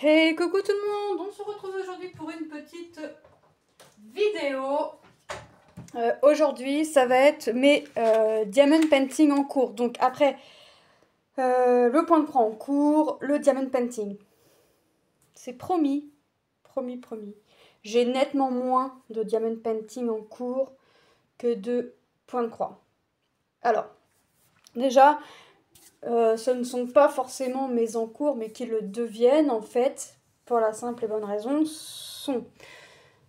Hey, coucou tout le monde, on se retrouve aujourd'hui pour une petite vidéo. Aujourd'hui, ça va être mes diamond painting en cours. Donc après le point de croix en cours, le diamond painting. C'est promis, promis, promis. J'ai nettement moins de diamond painting en cours que de point de croix. Alors, déjà, ce ne sont pas forcément mes en cours, mais qui le deviennent en fait, pour la simple et bonne raison, sont...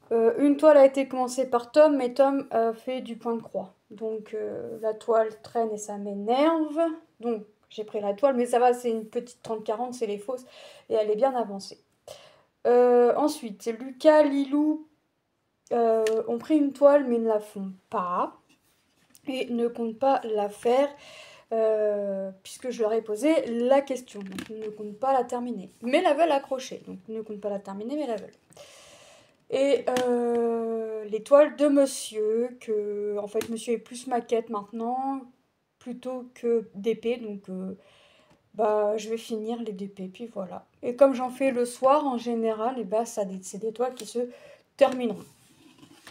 une toile a été commencée par Tom, mais Tom fait du point de croix. Donc la toile traîne et ça m'énerve. Donc j'ai pris la toile, mais ça va, c'est une petite 30-40, c'est les fausses, et elle est bien avancée. Ensuite, Lucas, Lilou ont pris une toile, mais ne la font pas, et ne comptent pas la faire, puisque je leur ai posé la question. Donc ils ne comptent pas la terminer, mais la veulent accrocher. Donc ils ne comptent pas la terminer, mais la veulent. Et l'étoile de monsieur, que en fait monsieur est plus maquette maintenant, plutôt que d'épée, donc bah je vais finir les DP, puis voilà. Et comme j'en fais le soir en général, et bah c'est des toiles qui se termineront.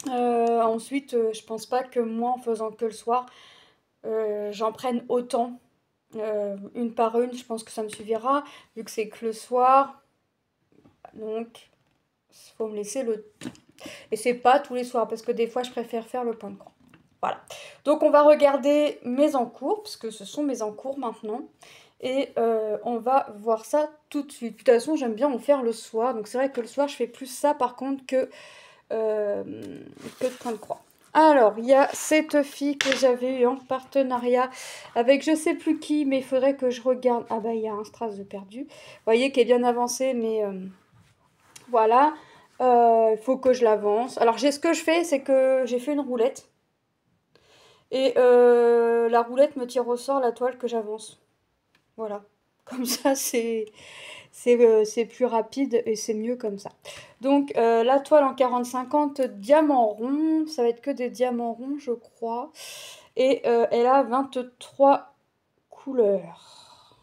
Ensuite, je pense pas que moi en faisant que le soir, j'en prenne autant. Une par une, je pense que ça me suffira, vu que c'est que le soir. Donc, il faut me laisser le temps. Et c'est pas tous les soirs, parce que des fois, je préfère faire le point de croix. Voilà. Donc, on va regarder mes encours, puisque ce sont mes encours maintenant. Et on va voir ça tout de suite. De toute façon, j'aime bien en faire le soir. Donc, c'est vrai que le soir, je fais plus ça, par contre, que de point de croix. Alors, il y a cette fille que j'avais eu en partenariat avec je sais plus qui, mais il faudrait que je regarde. Ah bah, il y a un strass de perdu. Vous voyez qu'elle est bien avancée, mais voilà. Il faut que je l'avance. Alors, ce que je fais, c'est que j'ai fait une roulette. Et la roulette me tire au sort la toile que j'avance. Voilà. Comme ça, c'est plus rapide et c'est mieux comme ça. Donc la toile en 40-50, diamant rond, ça va être que des diamants ronds je crois. Et elle a 23 couleurs.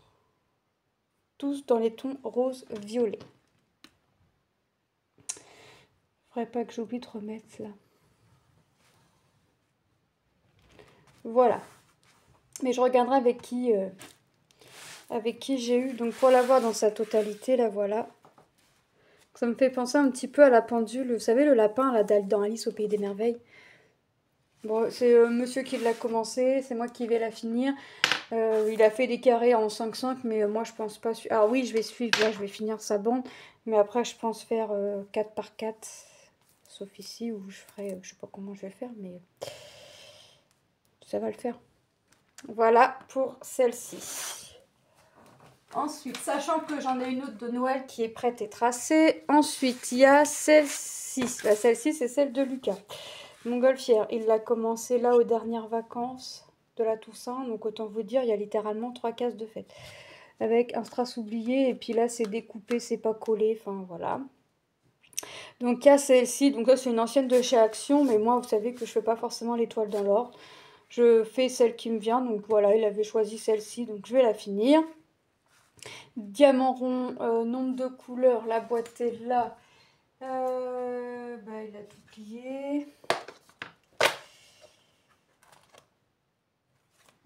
Tous dans les tons rose violet. Faudrait pas que j'oublie de remettre là. Voilà. Mais je regarderai avec qui j'ai eu. Donc pour la voir dans sa totalité, la voilà. Ça me fait penser un petit peu à la pendule. Vous savez, le lapin là, dans Alice au Pays des Merveilles. Bon, c'est monsieur qui l'a commencé, c'est moi qui vais la finir. Il a fait des carrés en 5-5, mais moi je pense pas... Ah oui, je vais suivre, là je vais finir sa bande. Mais après je pense faire 4 par 4. Sauf ici où je ferai... je sais pas comment je vais faire, mais ça va le faire. Voilà pour celle-ci. Ensuite, sachant que j'en ai une autre de Noël qui est prête et tracée. Ensuite, il y a celle-ci. Celle-ci, c'est celle de Lucas. Montgolfière, il l'a commencé là aux dernières vacances de la Toussaint. Donc autant vous dire, il y a littéralement 3 cases de fête. Avec un strass oublié. Et puis là, c'est découpé, c'est pas collé. Enfin, voilà. Donc il y a celle-ci. Donc là, c'est une ancienne de chez Action. Mais moi, vous savez que je fais pas forcément l'étoile dans l'ordre. Je fais celle qui me vient. Donc voilà, il avait choisi celle-ci. Donc je vais la finir. Diamant rond, nombre de couleurs, la boîte est là. Il a tout plié.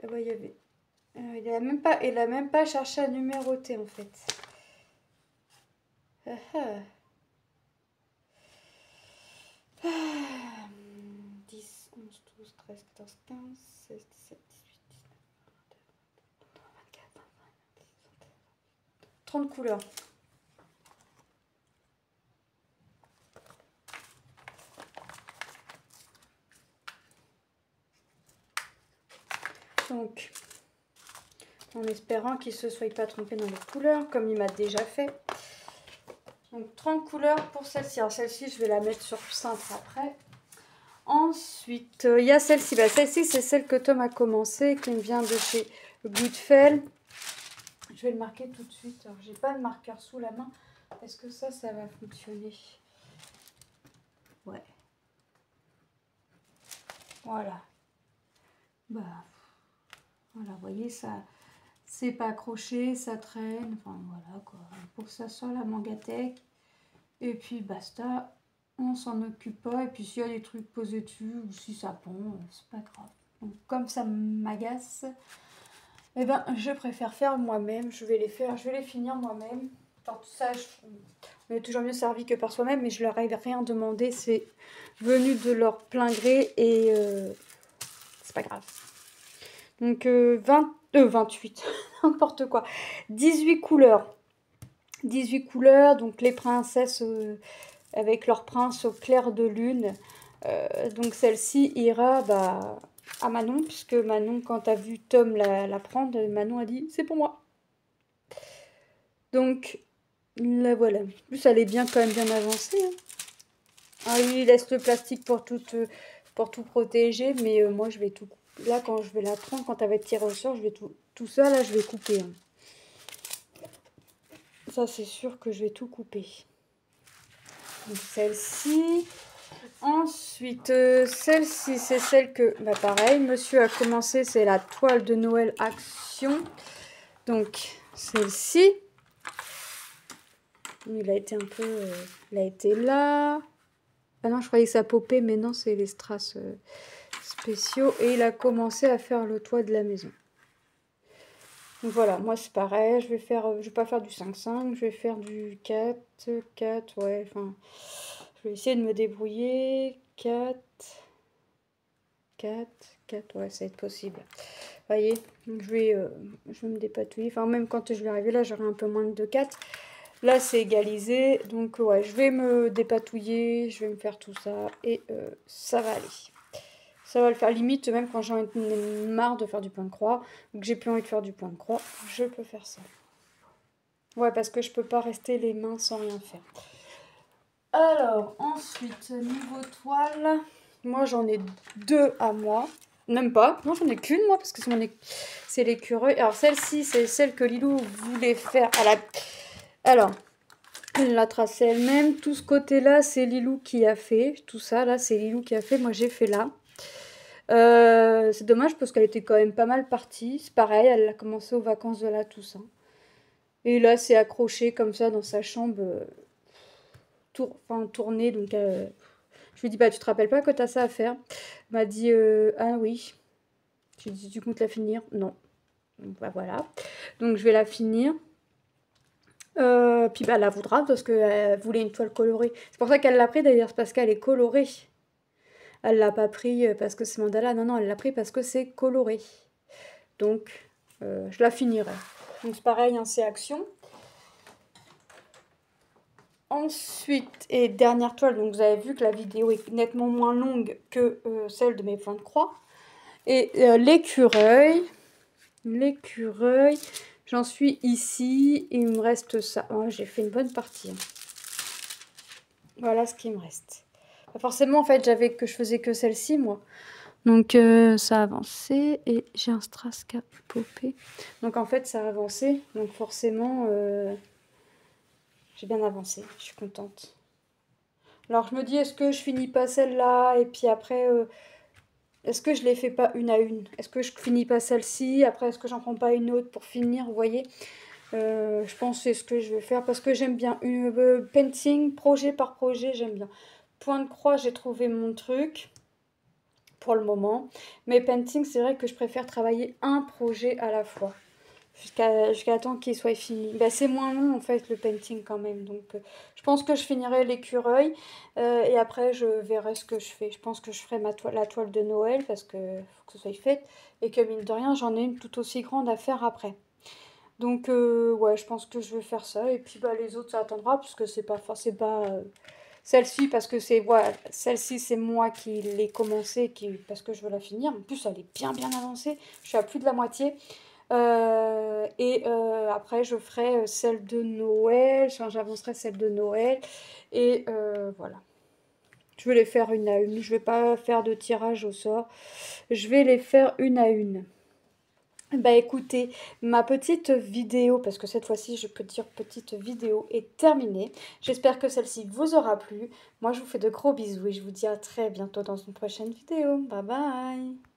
Il y avait. Il a même pas cherché à numéroter en fait. 10, 11, 12, 13, 14, 15, 16, 17, 18, 19, 20, 24, 25, 30 couleurs. Donc, en espérant qu'il ne se soit pas trompé dans les couleurs, comme il m'a déjà fait. Donc, 30 couleurs pour celle-ci. Alors, celle-ci, je vais la mettre sur cintre après. Ensuite, il y a celle-ci. Celle-ci, c'est celle que Tom a commencé, qui me vient de chez Goodfell. Je vais le marquer tout de suite. Alors, j'ai pas de marqueur sous la main. Est-ce que ça va fonctionner? Ouais. Voilà. Voilà, vous voyez, ça c'est pas accroché, ça traîne, enfin voilà quoi, pour que ça soit la Mangatech. Et puis basta, on s'en occupe pas, et puis s'il y a des trucs posés dessus, ou si ça pond, c'est pas grave. Donc comme ça m'agace, eh ben je préfère faire moi-même, je vais les finir moi-même. Enfin tout ça, on est toujours mieux servi que par soi-même, mais je leur ai rien demandé, c'est venu de leur plein gré, et c'est pas grave. Donc 28, n'importe quoi. 18 couleurs. 18 couleurs, donc les princesses avec leur prince au clair de lune. Donc celle-ci ira à Manon, puisque Manon, quand a vu Tom la prendre, Manon a dit c'est pour moi. Donc la voilà. En plus, elle est bien quand même bien avancée. Hein. Ah oui, il laisse le plastique pour tout protéger, mais moi je vais tout couper. Là, quand je vais la prendre, quand elle va être tirée au sort, je vais tout ça, là, je vais couper. Hein. Ça, c'est sûr que je vais tout couper. Donc, celle-ci. Ensuite, celle-ci, c'est celle que, pareil, monsieur a commencé, c'est la toile de Noël Action. Donc, celle-ci. Il a été un peu... il a été là. Ah non, je croyais que ça popait, mais non, c'est les strass spéciaux. Et il a commencé à faire le toit de la maison. Donc voilà, moi c'est pareil, je vais pas faire du 5-5, je vais faire du 4, ouais, enfin, je vais essayer de me débrouiller, 4, ouais, ça va être possible. Vous voyez, donc je vais me dépatouiller, enfin même quand je vais arriver là, j'aurai un peu moins de 4. Là c'est égalisé, donc ouais, je vais me dépatouiller, je vais me faire tout ça, et ça va aller. Ça va le faire limite, même quand j'en ai marre de faire du point de croix, ou que j'ai plus envie de faire du point de croix, je peux faire ça. Ouais, parce que je peux pas rester les mains sans rien faire. Alors, ensuite, niveau toile, moi j'en ai 2 à moi. Même pas, moi j'en ai qu'une moi, parce que c'est l'écureuil. Alors celle-ci, c'est celle que Lilou voulait faire. Alors, elle l'a tracée elle-même. Tout ce côté-là, c'est Lilou qui a fait. Tout ça, là, c'est Lilou qui a fait. Moi, j'ai fait là. C'est dommage parce qu'elle était quand même pas mal partie. C'est pareil, elle a commencé aux vacances de la Toussaint. Et là, c'est accroché comme ça dans sa chambre, tourné. Donc, je lui dis, tu te rappelles pas que t'as ça à faire? Elle m'a dit, ah oui. Je lui ai dit, tu comptes la finir? Non. Donc, voilà. Donc, je vais la finir. Puis, elle la voudra parce qu'elle voulait une toile colorée. C'est pour ça qu'elle l'a pris d'ailleurs, c'est parce qu'elle est colorée. Elle l'a pas pris parce que c'est mandala, non, elle l'a pris parce que c'est coloré. Donc, je la finirai. Donc, c'est pareil, hein, c'est action. Ensuite, et dernière toile, donc vous avez vu que la vidéo est nettement moins longue que celle de mes points de croix. Et l'écureuil, j'en suis ici, il me reste ça. Oh, j'ai fait une bonne partie. Voilà ce qui me reste. Forcément, en fait, je faisais que celle-ci, moi. Donc, ça a avancé et j'ai un strass qui a popé. Donc, en fait, ça a avancé. Donc, forcément, j'ai bien avancé. Je suis contente. Alors, je me dis, est-ce que je finis pas celle-là? Et puis après, est-ce que je les fais pas une à une? Est-ce que je finis pas celle-ci? Après, est-ce que j'en prends pas une autre pour finir? Vous voyez? Je pense que c'est ce que je vais faire parce que j'aime bien. Painting, projet par projet, j'aime bien. Point de croix, j'ai trouvé mon truc. Pour le moment. Mais painting, c'est vrai que je préfère travailler un projet à la fois. Jusqu'à temps qu'il soit fini. C'est moins long en fait le painting quand même. Donc je pense que je finirai l'écureuil. Et après je verrai ce que je fais. Je pense que je ferai la toile de Noël parce que faut que ce soit fait. Et que mine de rien, j'en ai une tout aussi grande à faire après. Donc ouais, je pense que je vais faire ça. Et puis les autres ça attendra parce que c'est pas... celle-ci, parce que celle-ci, c'est moi qui l'ai commencé, parce que je veux la finir. En plus, elle est bien avancée. Je suis à plus de la moitié. Après, je ferai celle de Noël. Enfin, j'avancerai celle de Noël. Et voilà. Je vais les faire une à une. Je vais pas faire de tirage au sort. Je vais les faire une à une. Écoutez, ma petite vidéo, parce que cette fois-ci je peux dire petite vidéo, est terminée. J'espère que celle-ci vous aura plu. Moi je vous fais de gros bisous et je vous dis à très bientôt dans une prochaine vidéo. Bye bye!